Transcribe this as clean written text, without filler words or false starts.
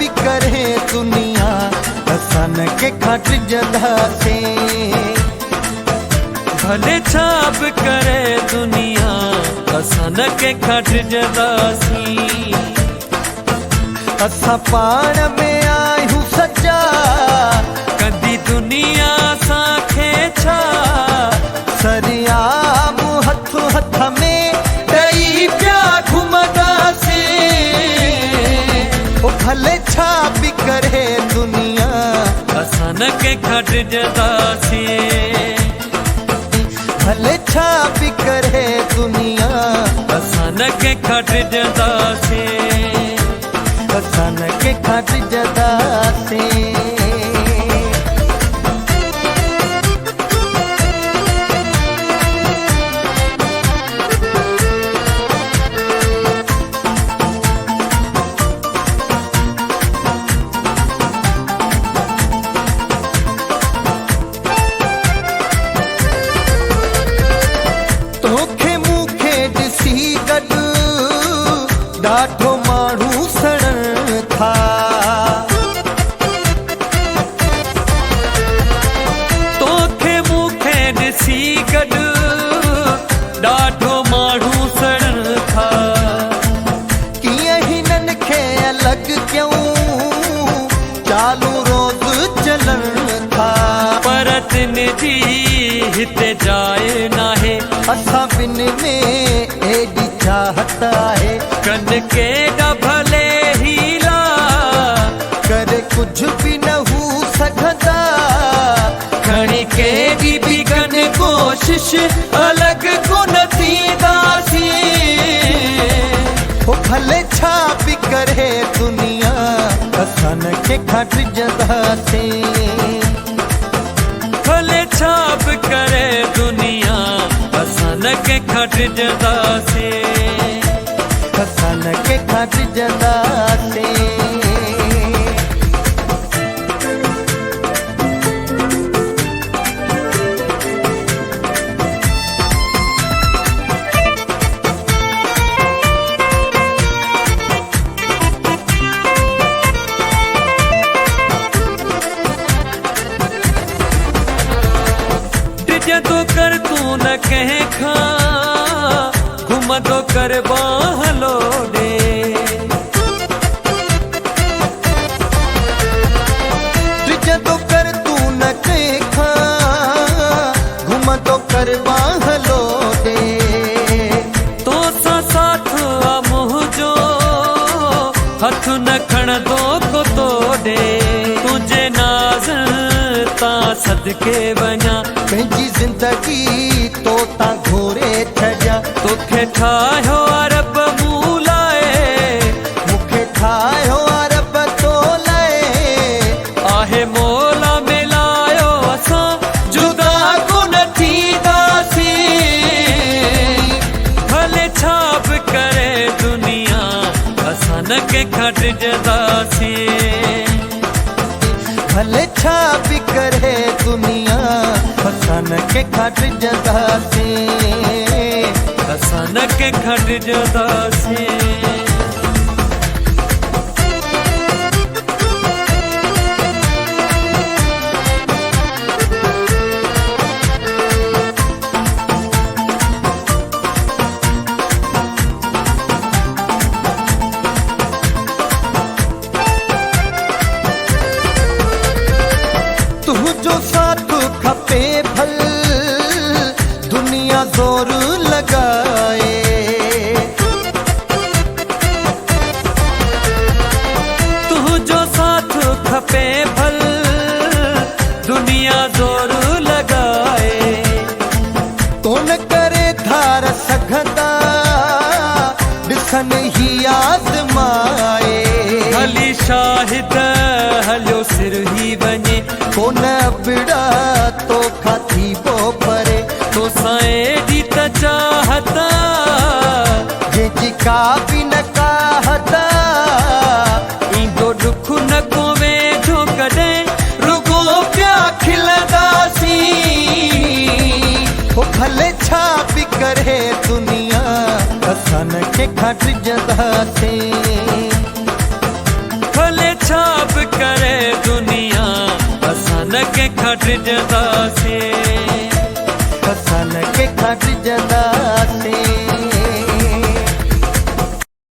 भी करे दुनिया असन के खट जदा से। भले छाप करे दुनिया असन के खट जदा सी। असा पाण में आयू सच्चा कदी दुनिया सा खेचा। सरियाम हथ हथ में दई प्या घुमदा से। ओ भले छा भी करे दुनिया असन के खट जदा से। भले छा भी करे दुनिया असन के खट जदा से। असन के खट जदा से। तोखे मूंखे ॾिसी गॾु ॾाढो माण्हू सड़न था। तोखे मूंखे ॾिसी गॾु ॾाढो माण्हू सड़न था। कीअं हिननि खे अलॻि कयूं चालू रोज़ चलन था। पर तिन जी हिते जाइ नाहे। असां बिन में एॾी चाहत आहे। कन के भले हीला करे कुझु बि न हू सघंदा। खणी केॾी बि कन कोशिश अलॻि कोन थींदासीं। हो भले छा बि करे दुनिया असन खे खट जदासीं। भले छाप करे दुनिया असन के खट जदा से। असन के खट जदासीं। जदो कर तू न कहे खा घुमदो कर बाहलो डे। जदो कर तू न कहे खा घुमदो कर बाहलो दे। तो सा साथ आ मुझो हथ न खणदो को तो डे। तुझे नाज़ ता सदके वञा पंहिंजी ज़िंदगी तो ता घोरे छॾिया। तोखे ठाहियो अरब मूं लाइ। मूंखे ठाहियो अरब तो लाइ। आहे मोला मिलायो असां जुदा कोन थींदासीं। भले छाप करे दुनिया असन के खट जदासीं। भले छा भी करे दुनिया असन के खट जदासीं। असन के खट जदासीं। तुझो साथ खपे भल दुनिया जोर लगाए। तुझो साथ खपे भल दुनिया जोर लगाए। कोन करे धार सघंदा ॾिसन ही आज़माए। हली शाहिद हलियो सिर ही वञे। कोन बिड़ा तो खाती वो परे। तो साएं त चाहता जी का भी न कहता। ईंदो दुख न कोवे जो कॾहिं रुगो पिया खिलंदासीं। हो भले छा भी करे दुनिया असन के खट जदासीं। भले पेशाब करे दुनिया हसन के खट जदा से, हसन के खट जदा से।